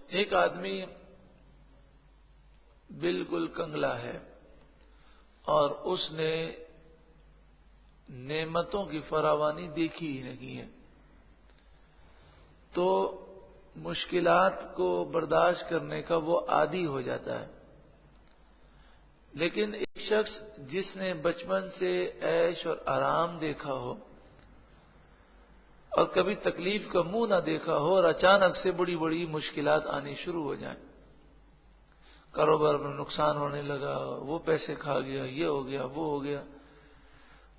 ایک آدمی بالکل کنگلا ہے اور اس نے نعمتوں کی فراوانی دیکھی ہی نہیں ہے، تو مشکلات کو برداشت کرنے کا وہ عادی ہو جاتا ہے۔ لیکن ایک شخص جس نے بچپن سے عیش اور آرام دیکھا ہو اور کبھی تکلیف کا منہ نہ دیکھا ہو اور اچانک سے بڑی بڑی مشکلات آنی شروع ہو جائیں، کاروبار میں نقصان ہونے لگا، وہ پیسے کھا گیا، یہ ہو گیا، وہ ہو گیا،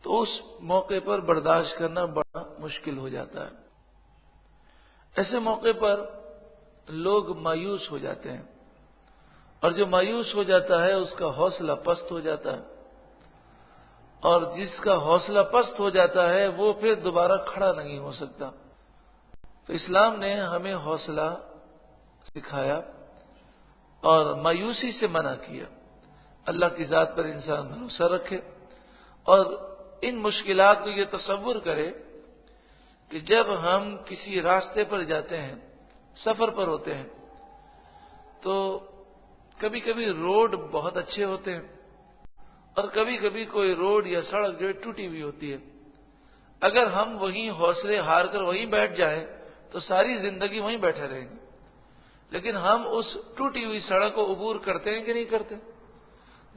تو اس موقع پر برداشت کرنا بڑا مشکل ہو جاتا ہے۔ ایسے موقع پر لوگ مایوس ہو جاتے ہیں، اور جو مایوس ہو جاتا ہے اس کا حوصلہ پست ہو جاتا ہے، اور جس کا حوصلہ پست ہو جاتا ہے وہ پھر دوبارہ کھڑا نہیں ہو سکتا۔ تو اسلام نے ہمیں حوصلہ سکھایا اور مایوسی سے منع کیا۔ اللہ کی ذات پر انسان بھروسہ رکھے اور ان مشکلات کو یہ تصور کرے کہ جب ہم کسی راستے پر جاتے ہیں، سفر پر ہوتے ہیں، تو کبھی کبھی روڈ بہت اچھے ہوتے ہیں اور کبھی کبھی کوئی روڈ یا سڑک جو ٹوٹی ہوئی ہوتی ہے۔ اگر ہم وہیں حوصلے ہار کر وہیں بیٹھ جائیں تو ساری زندگی وہیں بیٹھے رہیں گے، لیکن ہم اس ٹوٹی ہوئی سڑک کو عبور کرتے ہیں کہ نہیں کرتے؟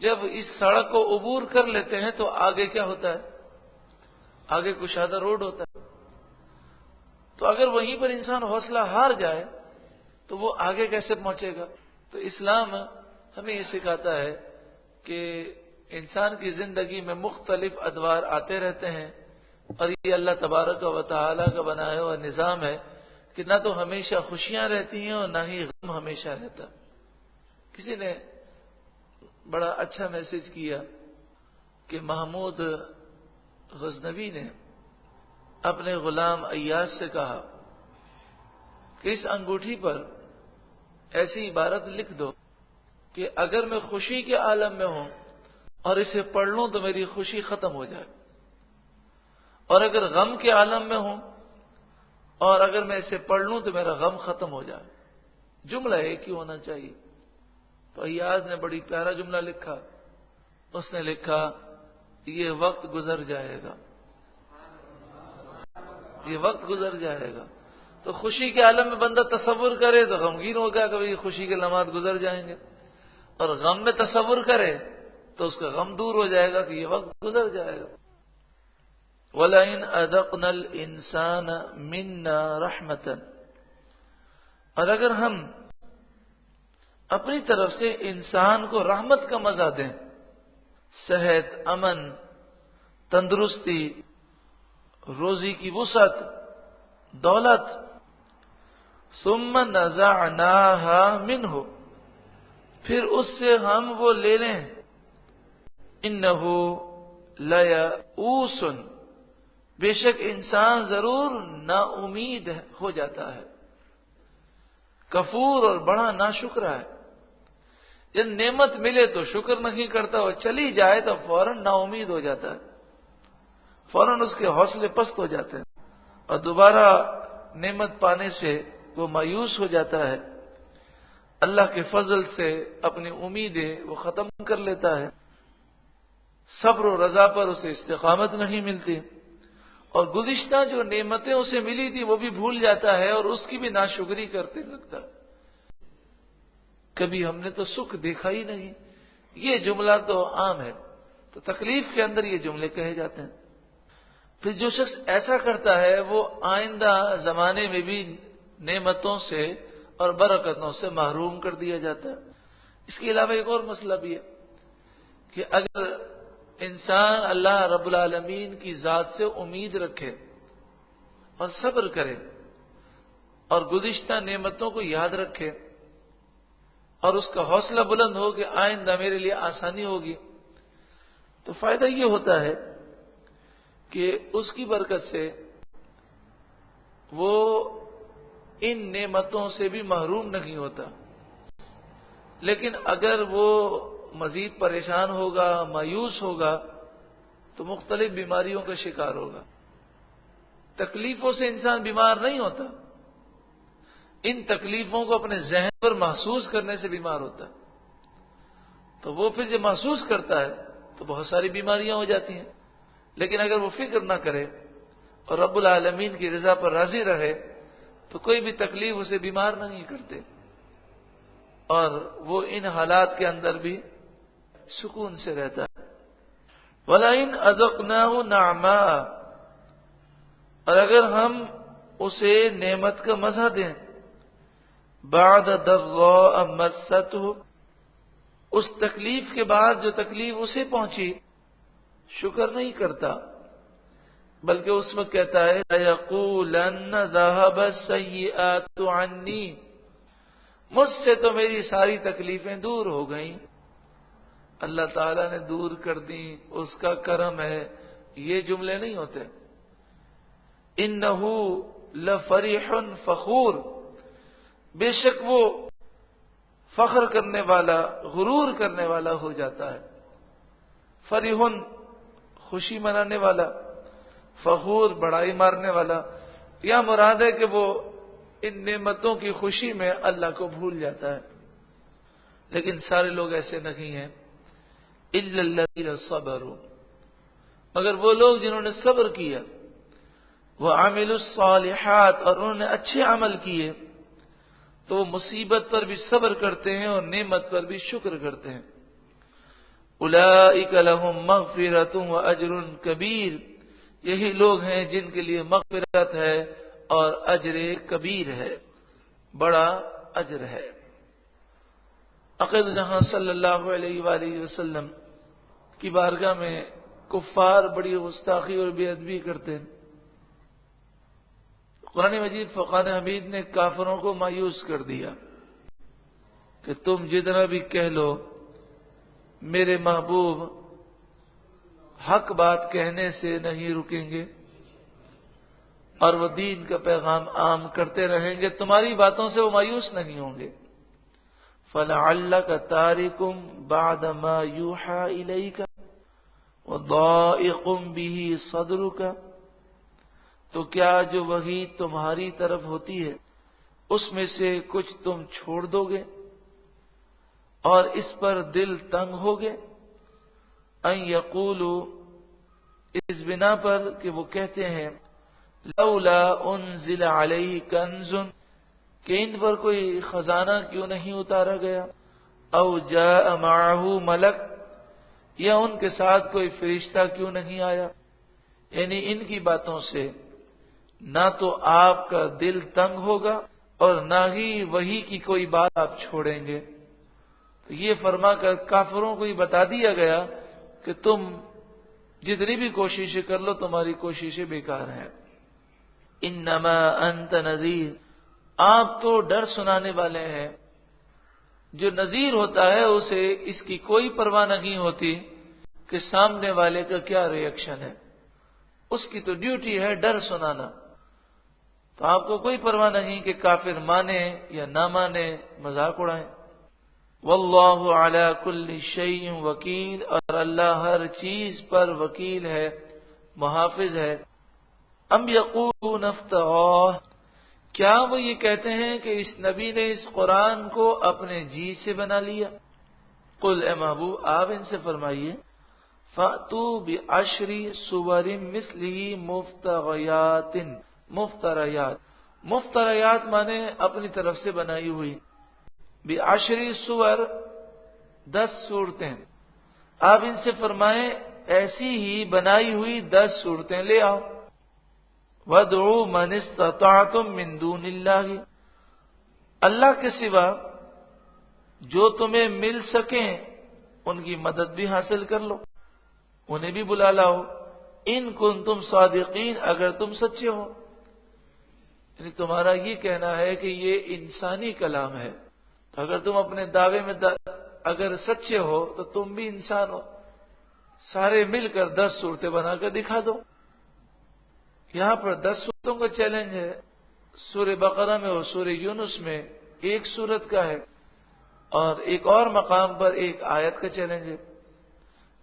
جب اس سڑک کو عبور کر لیتے ہیں تو آگے کیا ہوتا ہے؟ آگے کشادہ روڈ ہوتا ہے۔ تو اگر وہیں پر انسان حوصلہ ہار جائے تو وہ آگے کیسے پہنچے گا؟ تو اسلام ہمیں یہ سکھاتا ہے کہ انسان کی زندگی میں مختلف ادوار آتے رہتے ہیں، اور یہ اللہ تبارک و تعالی کا بنایا ہوا نظام ہے کہ نہ تو ہمیشہ خوشیاں رہتی ہیں اور نہ ہی غم ہمیشہ رہتا۔ کسی نے بڑا اچھا میسج کیا کہ محمود غزنوی نے اپنے غلام ایاز سے کہا کہ اس انگوٹھی پر ایسی عبارت لکھ دو کہ اگر میں خوشی کے عالم میں ہوں اور اسے پڑھ لوں تو میری خوشی ختم ہو جائے، اور اگر غم کے عالم میں ہوں اور اگر میں اسے پڑھ لوں تو میرا غم ختم ہو جائے۔ جملہ ایک ہی ہونا چاہیے۔ تو ایاز نے بڑی پیارا جملہ لکھا، اس نے لکھا یہ وقت گزر جائے گا، یہ وقت گزر جائے گا۔ تو خوشی کے عالم میں بندہ تصور کرے تو غمگین ہو گیا کہ خوشی کے لمحات گزر جائیں گے، اور غم میں تصور کرے تو اس کا غم دور ہو جائے گا کہ یہ وقت گزر جائے گا۔ وَلَئِنْ أَذَقْنَا الْإِنسَانَ مِنَّا رَحْمَةً، اور اگر ہم اپنی طرف سے انسان کو رحمت کا مزہ دیں، صحت، امن، تندرستی، روزی کی وسعت، دولت، ثم نزعناها منه، پھر اس سے ہم وہ لے لیں، انه لیئوس، بے شک انسان ضرور نا امید ہو جاتا ہے، کفور اور بڑا ناشکرا ہے۔ جب نعمت ملے تو شکر نہیں کرتا اور چلی جائے تو فوراً نا امید ہو جاتا ہے، فوراً اس کے حوصلے پست ہو جاتے ہیں اور دوبارہ نعمت پانے سے وہ مایوس ہو جاتا ہے، اللہ کے فضل سے اپنی امیدیں وہ ختم کر لیتا ہے، صبر و رضا پر اسے استقامت نہیں ملتی، اور گزشتہ جو نعمتیں اسے ملی تھی وہ بھی بھول جاتا ہے اور اس کی بھی ناشکری کرتے لگتا ہے۔ کبھی ہم نے تو سکھ دیکھا ہی نہیں، یہ جملہ تو عام ہے، تو تکلیف کے اندر یہ جملے کہے جاتے ہیں۔ پھر جو شخص ایسا کرتا ہے وہ آئندہ زمانے میں بھی نعمتوں سے اور برکتوں سے محروم کر دیا جاتا ہے۔ اس کے علاوہ ایک اور مسئلہ بھی ہے کہ اگر انسان اللہ رب العالمین کی ذات سے امید رکھے اور صبر کرے اور گزشتہ نعمتوں کو یاد رکھے اور اس کا حوصلہ بلند ہو کہ آئندہ میرے لیے آسانی ہوگی، تو فائدہ یہ ہوتا ہے کہ اس کی برکت سے وہ ان نعمتوں سے بھی محروم نہیں ہوتا۔ لیکن اگر وہ مزید پریشان ہوگا، مایوس ہوگا، تو مختلف بیماریوں کا شکار ہوگا۔ تکلیفوں سے انسان بیمار نہیں ہوتا، ان تکلیفوں کو اپنے ذہن پر محسوس کرنے سے بیمار ہوتا ہے، تو وہ پھر جب محسوس کرتا ہے تو بہت ساری بیماریاں ہو جاتی ہیں. لیکن اگر وہ فکر نہ کرے اور رب العالمین کی رضا پر راضی رہے تو کوئی بھی تکلیف اسے بیمار نہیں کرتے، اور وہ ان حالات کے اندر بھی سکون سے رہتا ہے. وَلَئِنْ أَذَقْنَاهُ نَعْمَاءَ، اور اگر ہم اسے نعمت کا مزہ دیں، بَعْدَ ضَرَّاءَ مَسَّتْهُ، اس تکلیف کے بعد جو تکلیف اسے پہنچی، شکر نہیں کرتا، بلکہ اس وقت کہتا ہے لَيَقُولَنَّ ذَهَبَ السَّيِّئَاتُ عَنِّي، مجھ سے تو میری ساری تکلیفیں دور ہو گئیں، اللہ تعالیٰ نے دور کر دی، اس کا کرم ہے. یہ جملے نہیں ہوتے. اِنَّهُ لَفَرِحٌ فَخُورٌ، بے شک وہ فخر کرنے والا، غرور کرنے والا ہو جاتا ہے. فرحٌ خوشی منانے والا، فخور بڑائی مارنے والا. یا مراد ہے کہ وہ ان نعمتوں کی خوشی میں اللہ کو بھول جاتا ہے. لیکن سارے لوگ ایسے نہیں ہیں. إِلَّا الَّذِينَ صَبَرُوا، مگر وہ لوگ جنہوں نے صبر کیا، وَعَمِلُوا الصَّالِحَاتِ، اور انہوں نے اچھے عمل کیے، تو وہ مصیبت پر بھی صبر کرتے ہیں اور نعمت پر بھی شکر کرتے ہیں. أُولَئِكَ لَهُم مَغْفِرَةٌ وَأَجْرٌ كَبِيرٌ، یہی لوگ ہیں جن کے لیے مغفرت ہے اور اجر کبیر ہے، بڑا اجر ہے. عقید جہاں صلی اللہ علیہ وآلہ وسلم کی بارگاہ میں کفار بڑی گستاخی اور بے ادبی کرتے ہیں. قرآن مجید فرقان حمید نے کافروں کو مایوس کر دیا کہ تم جتنا بھی کہہ لو، میرے محبوب حق بات کہنے سے نہیں رکیں گے اور وہ دین کا پیغام عام کرتے رہیں گے، تمہاری باتوں سے وہ مایوس نہیں ہوں گے. فَلَعَلَّكَ تَارِكٌ بَعْدَ مَا يُوحَىٰ إِلَيْكَ وَضَائِقٌ بِهِ صَدْرُكَ، تو کیا جو وحی تمہاری طرف ہوتی ہے اس میں سے کچھ تم چھوڑ دو گے اور اس پر دل تنگ ہوگے. ان یقولوا، اس بنا پر کہ وہ کہتے ہیں، لولا انزل علیہ کنز، کہ ان پر کوئی خزانہ کیوں نہیں اتارا گیا، او جاء معہ ملک، یا ان کے ساتھ کوئی فرشتہ کیوں نہیں آیا. یعنی ان کی باتوں سے نہ تو آپ کا دل تنگ ہوگا اور نہ ہی وحی کی کوئی بات آپ چھوڑیں گے. تو یہ فرما کر کافروں کو یہ بتا دیا گیا کہ تم جتنی بھی کوششیں کر لو، تمہاری کوششیں بیکار ہیں. انما انت نذیر، آپ تو ڈر سنانے والے ہیں. جو نذیر ہوتا ہے اسے اس کی کوئی پرواہ نہیں ہوتی کہ سامنے والے کا کیا ری ایکشن ہے، اس کی تو ڈیوٹی ہے ڈر سنانا. تو آپ کو کوئی پرواہ نہیں کہ کافر مانے یا نہ مانے، مذاق اڑائیں. واللہ علی کل شیء وکیل، اور اللہ ہر چیز پر وکیل ہے، محافظ ہے. ام یقولون افتراہ، کیا وہ یہ کہتے ہیں کہ اس نبی نے اس قرآن کو اپنے جی سے بنا لیا. قل، اے محبوب آپ ان سے فرمائیے، فأتوا بعشر سور مثلہ مفتریات. مفتریات مانے اپنی طرف سے بنائی ہوئی. بعشر سور 10 صورتیں. آپ ان سے فرمائیں ایسی ہی بنائی ہوئی 10 صورتیں لے آؤ. وَادْعُوا مَنِ اسْتَطَعْتُم مِّن دُونِ اللَّهِ، اللہ کے سوا جو تمہیں مل سکیں ان کی مدد بھی حاصل کر لو، انہیں بھی بلا لاؤ. ان کنتم صادقین، اگر تم سچے ہو. یعنی تمہارا یہ کہنا ہے کہ یہ انسانی کلام ہے، تو اگر تم اپنے دعوے میں اگر سچے ہو تو تم بھی انسان ہو. سارے مل کر 10 صورتیں بنا کر دکھا دو. یہاں پر 10 صورتوں کا چیلنج ہے. سورہ بقرہ میں اور سورہ یونس میں ایک صورت کا ہے، اور ایک اور مقام پر ایک آیت کا چیلنج ہے.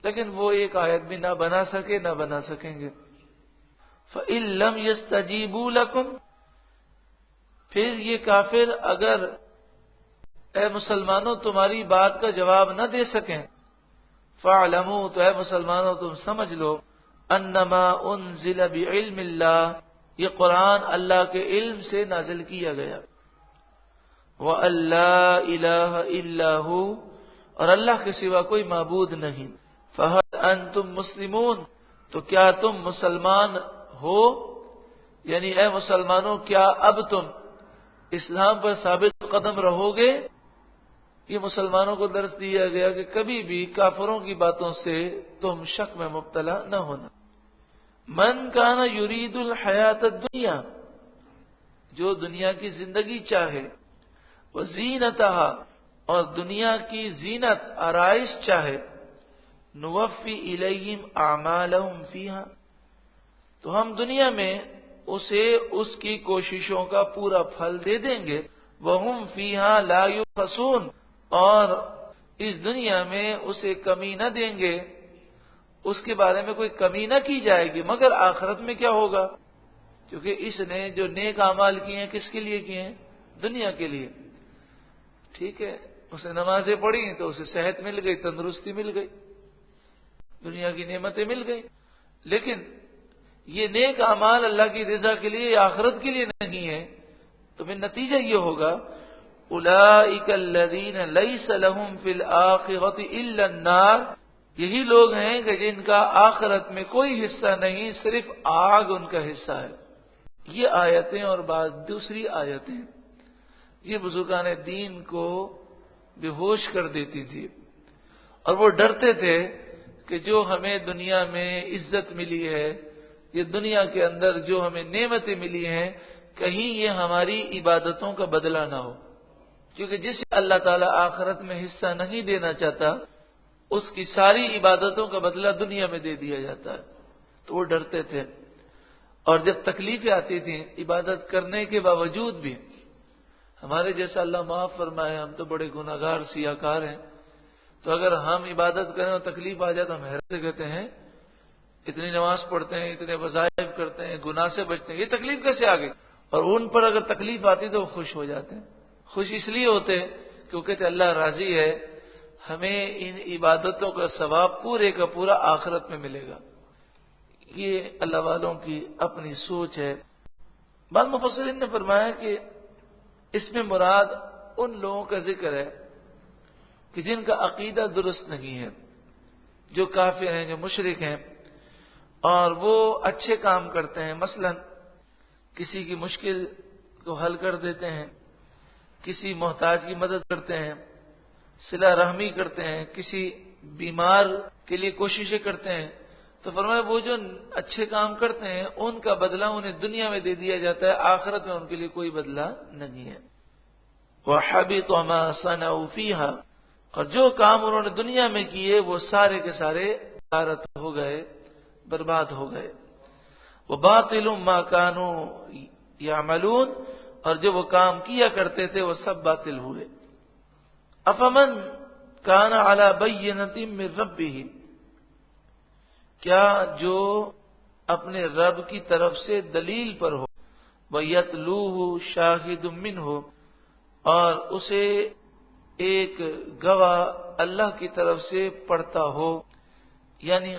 لیکن وہ ایک آیت بھی نہ بنا سکے نہ بنا سکیں گے. فَإِن لَّمْ يَسْتَجِيبُوا لَكُمْ، پھر یہ کافر اگر اے مسلمانوں تمہاری بات کا جواب نہ دے سکیں، فاعلموا تو اے مسلمانوں تم سمجھ لو، انما انزل بعلم اللہ، یہ قرآن اللہ کے علم سے نازل کیا گیا، وَأَن لَّا إِلَٰهَ إِلَّا هُوَ، اور اللہ کے سوا کوئی معبود نہیں، فَهَلْ أَنتُم مُّسْلِمُونَ، تو کیا تم مسلمان ہو؟ یعنی اے مسلمانوں کیا اب تم اسلام پر ثابت قدم رہو گے؟ یہ مسلمانوں کو درس دیا گیا کہ کبھی بھی کافروں کی باتوں سے تم شک میں مبتلا نہ ہونا۔ من کان یرید الحیات الدنیا، جو دنیا کی زندگی چاہے، وزینتہا، اور دنیا کی زینت آرائش چاہے، نوفی الیہم اعمالہم فیہا، تو ہم دنیا میں اسے اس کی کوششوں کا پورا پھل دے دیں گے، وہم فیہا لا یبخسون، اور اس دنیا میں اسے کمی نہ دیں گے، اس کے بارے میں کوئی کمی نہ کی جائے گی، مگر آخرت میں کیا ہوگا؟ کیونکہ اس نے جو نیک اعمال کیے ہیں کس کے لیے کیے ہیں؟ دنیا کے لیے، ٹھیک ہے، اس نے نمازیں پڑھی تو اسے صحت مل گئی، تندرستی مل گئی، دنیا کی نعمتیں مل گئی، لیکن یہ نیک اعمال اللہ کی رضا کے لیے یا آخرت کے لیے نہیں ہے، تو پھر نتیجہ یہ ہوگا، اولئک الذین لیس لہم فی الآخرۃ الا النار، یہی لوگ ہیں کہ جن کا آخرت میں کوئی حصہ نہیں، صرف آگ ان کا حصہ ہے۔ یہ آیتیں اور بعض دوسری آیتیں یہ بزرگان دین کو بے ہوش کر دیتی تھی، اور وہ ڈرتے تھے کہ جو ہمیں دنیا میں عزت ملی ہے، یہ دنیا کے اندر جو ہمیں نعمتیں ملی ہیں، کہیں یہ ہماری عبادتوں کا بدلہ نہ ہو، کیونکہ جسے اللہ تعالیٰ آخرت میں حصہ نہیں دینا چاہتا اس کی ساری عبادتوں کا بدلہ دنیا میں دے دیا جاتا ہے، تو وہ ڈرتے تھے۔ اور جب تکلیفیں آتی تھیں عبادت کرنے کے باوجود بھی، ہمارے جیسا اللہ معاف فرمائے، ہم تو بڑے گناہگار سیاکار ہیں، تو اگر ہم عبادت کریں اور تکلیف آ جائے تو ہم حیرت سے کہتے ہیں اتنی نماز پڑھتے ہیں، اتنے وظائف کرتے ہیں، گناہ سے بچتے ہیں، یہ تکلیف کیسے آ گئی؟ اور ان پر اگر تکلیف آتی تو وہ خوش ہو جاتے ہیں۔ خوش اس لیے ہوتے کیونکہ کہتے اللہ راضی ہے، ہمیں ان عبادتوں کا ثواب پورے کا پورا آخرت میں ملے گا۔ یہ اللہ والوں کی اپنی سوچ ہے۔ بعض مفسرین نے فرمایا کہ اس میں مراد ان لوگوں کا ذکر ہے کہ جن کا عقیدہ درست نہیں ہے، جو کافر ہیں، جو مشرک ہیں، اور وہ اچھے کام کرتے ہیں، مثلا کسی کی مشکل کو حل کر دیتے ہیں، کسی محتاج کی مدد کرتے ہیں، صلہ رحمی کرتے ہیں، کسی بیمار کے لیے کوششیں کرتے ہیں، تو فرمایا وہ جو اچھے کام کرتے ہیں ان کا بدلہ انہیں دنیا میں دے دیا جاتا ہے، آخرت میں ان کے لیے کوئی بدلہ نہیں ہے۔ وَحَبِطَ مَا صَنَعُوا فِيهَا، اور جو کام انہوں نے دنیا میں کیے وہ سارے کے سارے غارت ہو گئے، برباد ہو گئے۔ وَبَاطِلٌ مَا كَانُوا يَعْمَلُونَ، اور جو وہ کام کیا کرتے تھے وہ سب باطل ہوئے۔ افمن کان علی بینۃ من ربہ، کیا جو اپنے رب کی طرف سے دلیل پر ہو، ویتلوہ شاہد منہ، اور اسے ایک گواہ اللہ کی طرف سے پڑھتا ہو، یعنی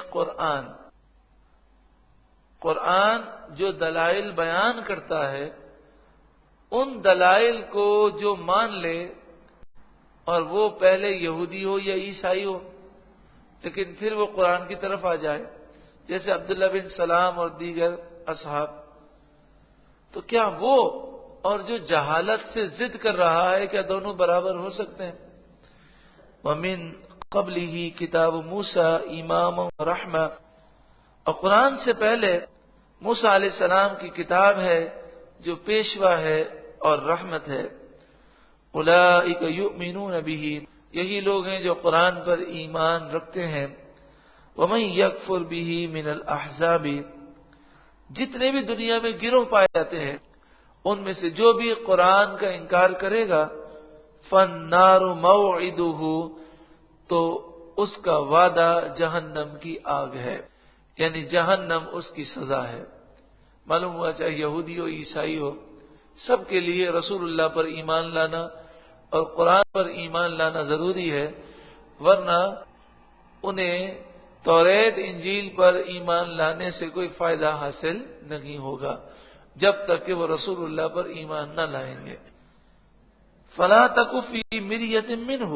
قرآن جو دلائل بیان کرتا ہے، ان دلائل کو جو مان لے، اور وہ پہلے یہودی ہو یا عیسائی ہو، لیکن پھر وہ قرآن کی طرف آ جائے، جیسے عبداللہ بن سلام اور دیگر اصحاب، تو کیا وہ اور جو جہالت سے ضد کر رہا ہے کیا دونوں برابر ہو سکتے ہیں؟ وَمِن قَبْلِهِ کتاب موسیٰ امام رحمہ، اور قرآن سے پہلے موسیٰ علیہ السلام کی کتاب ہے جو پیشوا ہے اور رحمت ہے۔ اولئک یؤمنون بہ، یہی لوگ ہیں جو قرآن پر ایمان رکھتے ہیں۔ ومن یکفر بہ من الاحزاب، جتنے بھی دنیا میں گروہ پائے جاتے ہیں ان میں سے جو بھی قرآن کا انکار کرے گا، فالنار موعدہ، تو اس کا وعدہ جہنم کی آگ ہے، یعنی جہنم اس کی سزا ہے۔ معلوم ہوا چاہے یہودی ہو عیسائی ہو، سب کے لیے رسول اللہ پر ایمان لانا اور قرآن پر ایمان لانا ضروری ہے، ورنہ انہیں توریت انجیل پر ایمان لانے سے کوئی فائدہ حاصل نہیں ہوگا جب تک کہ وہ رسول اللہ پر ایمان نہ لائیں گے۔ فَلَا تَكُ فِي مِرْيَةٍ مِّنْهُ،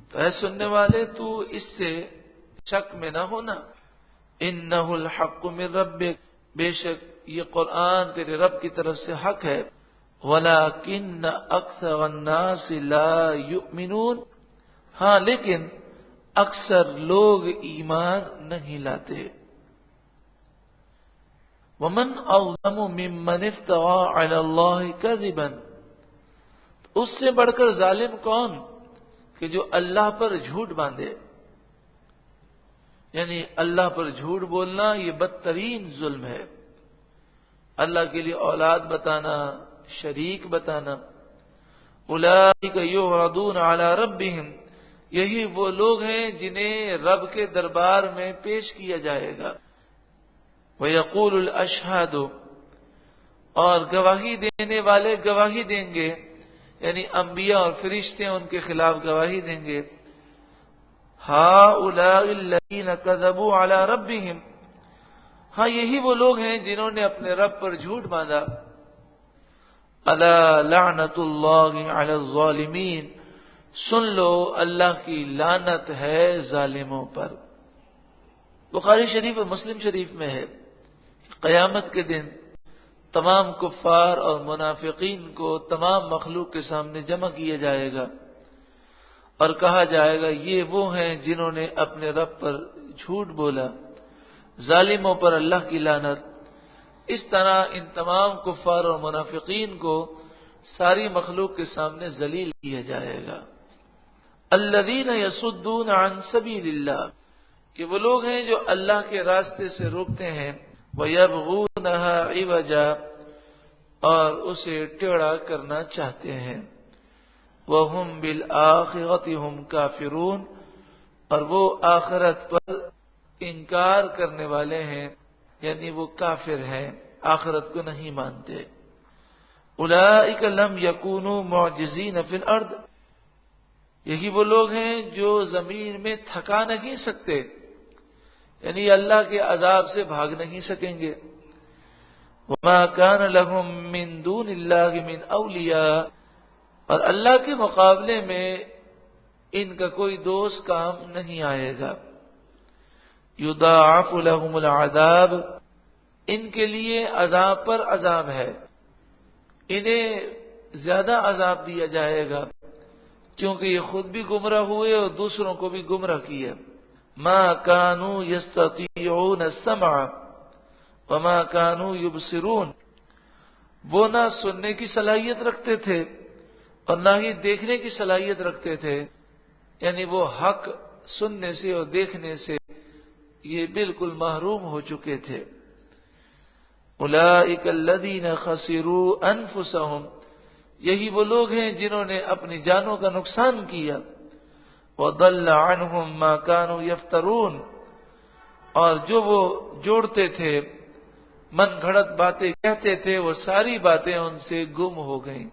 تو اے سننے والے تو اس سے شک میں نہ ہونا، إِنَّهُ الْحَقُّ مِنْ رَبِّكَ، بے شک یہ قرآن تیرے رب کی طرف سے حق ہے، وَلَكِنَّ أَكْثَرَ النَّاسِ لَا يُؤْمِنُونَ، ہاں لیکن اکثر لوگ ایمان نہیں لاتے۔ وَمَنْ أَظْلَمُ مِمَّنِ افْتَرَىٰ عَلَى اللَّهِ كَذِبًا، اس سے بڑھ کر ظالم کون کہ جو اللہ پر جھوٹ باندھے، یعنی اللہ پر جھوٹ بولنا یہ بدترین ظلم ہے۔ اللہ کے لیے اولاد بتانا، شریک بتانا۔ اولئک یعرضون علی ربہم، یہی وہ لوگ ہیں جنہیں رب کے دربار میں پیش کیا جائے گا۔ وَيَقُولُ الْأَشْهَادُ، اور گواہی دینے والے گواہی دیں گے، یعنی انبیاء اور فرشتے ان کے خلاف گواہی دیں گے۔ هَؤُلَاءِ الَّذِينَ كَذَبُوا عَلَى رَبِّهِمْ، ہاں یہی وہ لوگ ہیں جنہوں نے اپنے رب پر جھوٹ باندھا۔ أَلَا لَعْنَةُ اللَّهِ عَلَى الظَّالِمِينَ، سن لو اللہ کی لعنت ہے ظالموں پر۔ بخاری شریف اور مسلم شریف میں ہے کہ قیامت کے دن تمام کفار اور منافقین کو تمام مخلوق کے سامنے جمع کیا جائے گا اور کہا جائے گا یہ وہ ہیں جنہوں نے اپنے رب پر جھوٹ بولا، ظالموں پر اللہ کی لعنت۔ اس طرح ان تمام کفار اور منافقین کو ساری مخلوق کے سامنے ذلیل کیا جائے گا۔ الذین یصدون عن سبیل اللہ، کہ وہ لوگ ہیں جو اللہ کے راستے سے روکتے ہیں، وَيَبْغُونَهَا عِوَجًا، اور اسے ٹیڑھا کرنا چاہتے ہیں، وَهُمْ بِالْآخِرَةِ هُمْ كَافِرُونَ، اور وہ آخرت پر انکار کرنے والے ہیں، یعنی وہ کافر ہیں، آخرت کو نہیں مانتے۔ اولئک لم یکونوا معجزین فی الارض، یہی وہ لوگ ہیں جو زمین میں تھکا نہیں سکتے، یعنی اللہ کے عذاب سے بھاگ نہیں سکیں گے۔ وما کان لهم من دون اللہ من اولیاء، اور اللہ کے مقابلے میں ان کا کوئی دوست کام نہیں آئے گا۔ یضاعف لهم العذاب، ان کے لیے عذاب پر عذاب ہے، انہیں زیادہ عذاب دیا جائے گا کیونکہ یہ خود بھی گمراہ ہوئے اور دوسروں کو بھی گمراہ کیا۔ ما كانوا يستطيعون السمع وما كانوا يبصرون، وہ نہ سننے کی صلاحیت رکھتے تھے اور نہ ہی دیکھنے کی صلاحیت رکھتے تھے، یعنی وہ حق سننے سے اور دیکھنے سے یہ بالکل محروم ہو چکے تھے۔ اولئک الذین خسروا انفسهم، یہی وہ لوگ ہیں جنہوں نے اپنی جانوں کا نقصان کیا۔ وضل عنهم ما كانوا يفترون، اور جو وہ جوڑتے تھے، من گھڑت باتیں کہتے تھے، وہ ساری باتیں ان سے گم ہو گئیں۔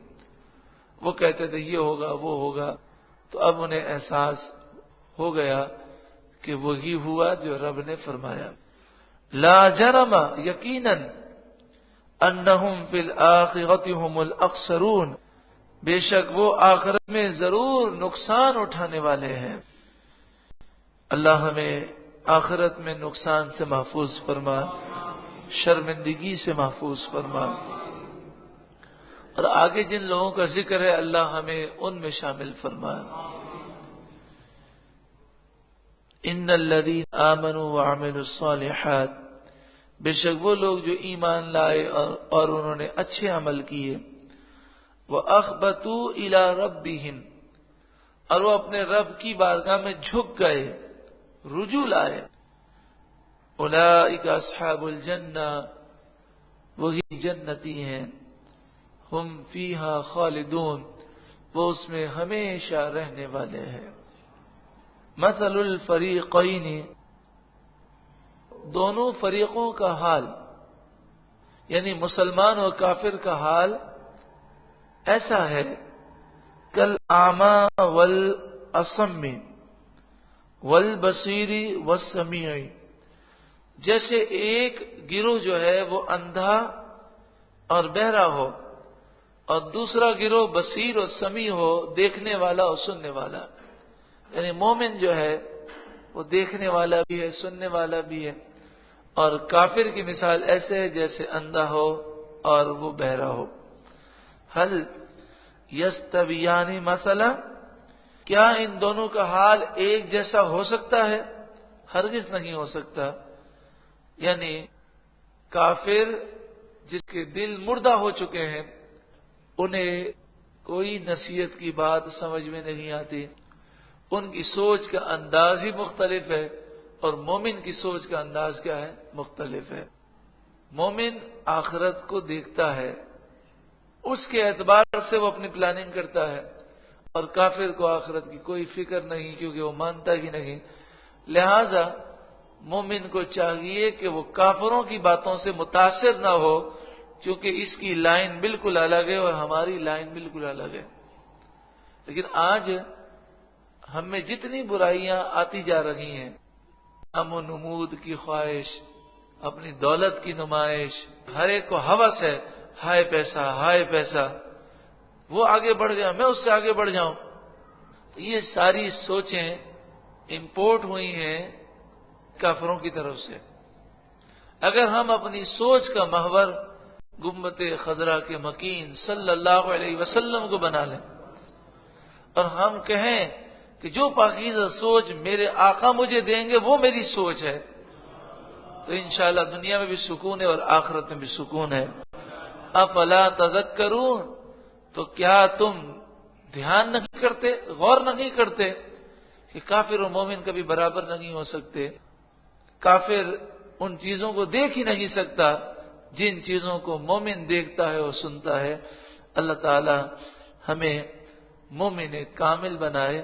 وہ کہتے تھے یہ ہوگا وہ ہوگا، تو اب انہیں احساس ہو گیا کہ وہی ہوا جو رب نے فرمایا۔ لا جرم، یقیناً، انہم فی الآخرۃ هم الاخسرون، بے شک وہ آخرت میں ضرور نقصان اٹھانے والے ہیں۔ اللہ ہمیں آخرت میں نقصان سے محفوظ فرما، شرمندگی سے محفوظ فرما، اور آگے جن لوگوں کا ذکر ہے اللہ ہمیں ان میں شامل فرما۔ ان الذین آمنوا وعملوا الصالحات، بے شک وہ لوگ جو ایمان لائے اور انہوں نے اچھے عمل کیے، وَأَخْبَتُوا إِلَىٰ رَبِّهِمْ، اور وہ اپنے رب کی بارگاہ میں جھک گئے، رجوع لائے۔ أُولَٰئِكَ أَصْحَابُ الْجَنَّةِ، وہی جنتی ہیں، ہم فیہا خالدون، وہ اس میں ہمیشہ رہنے والے ہیں۔ مثل الفریقین، دونوں فریقوں کا حال، یعنی مسلمان اور کافر کا حال ایسا ہے کل اعما والاصم والبصیر والسمیع، جیسے ایک گروہ جو ہے وہ اندھا اور بہرا ہو اور دوسرا گروہ بصیر اور سمیع ہو، دیکھنے والا اور سننے والا. یعنی مومن جو ہے وہ دیکھنے والا بھی ہے، سننے والا بھی ہے، اور کافر کی مثال ایسے ہے جیسے اندھا ہو اور وہ بہرا ہو. حل یستویان مثلا، کیا ان دونوں کا حال ایک جیسا ہو سکتا ہے؟ ہرگز نہیں ہو سکتا. یعنی کافر جس کے دل مردہ ہو چکے ہیں، انہیں کوئی نصیحت کی بات سمجھ میں نہیں آتی، ان کی سوچ کا انداز ہی مختلف ہے، اور مومن کی سوچ کا انداز کیا ہے؟ مختلف ہے. مومن آخرت کو دیکھتا ہے، اس کے اعتبار سے وہ اپنی پلاننگ کرتا ہے، اور کافر کو آخرت کی کوئی فکر نہیں، کیونکہ وہ مانتا ہی نہیں. لہذا مومن کو چاہیے کہ وہ کافروں کی باتوں سے متاثر نہ ہو، کیونکہ اس کی لائن بالکل الگ ہے اور ہماری لائن بالکل الگ ہے. لیکن آج ہم میں جتنی برائیاں آتی جا رہی ہیں، نام و نمود کی خواہش، اپنی دولت کی نمائش، ہر ایک کو ہوس ہے، ہائے پیسہ ہائے پیسہ، وہ آگے بڑھ گیا میں اس سے آگے بڑھ جاؤں. یہ ساری سوچیں امپورٹ ہوئی ہیں کافروں کی طرف سے. اگر ہم اپنی سوچ کا محور گنبد خضرا کے مکین صلی اللہ علیہ وسلم کو بنا لیں، اور ہم کہیں کہ جو پاکیزہ سوچ میرے آقا مجھے دیں گے وہ میری سوچ ہے، تو انشاءاللہ دنیا میں بھی سکون ہے اور آخرت میں بھی سکون ہے. افلا تذکرون، تو کیا تم دھیان نہیں کرتے، غور نہیں کرتے کہ کافر و مومن کبھی برابر نہیں ہو سکتے؟ کافر ان چیزوں کو دیکھ ہی نہیں سکتا جن چیزوں کو مومن دیکھتا ہے اور سنتا ہے. اللہ تعالی ہمیں مومن کامل بنائے.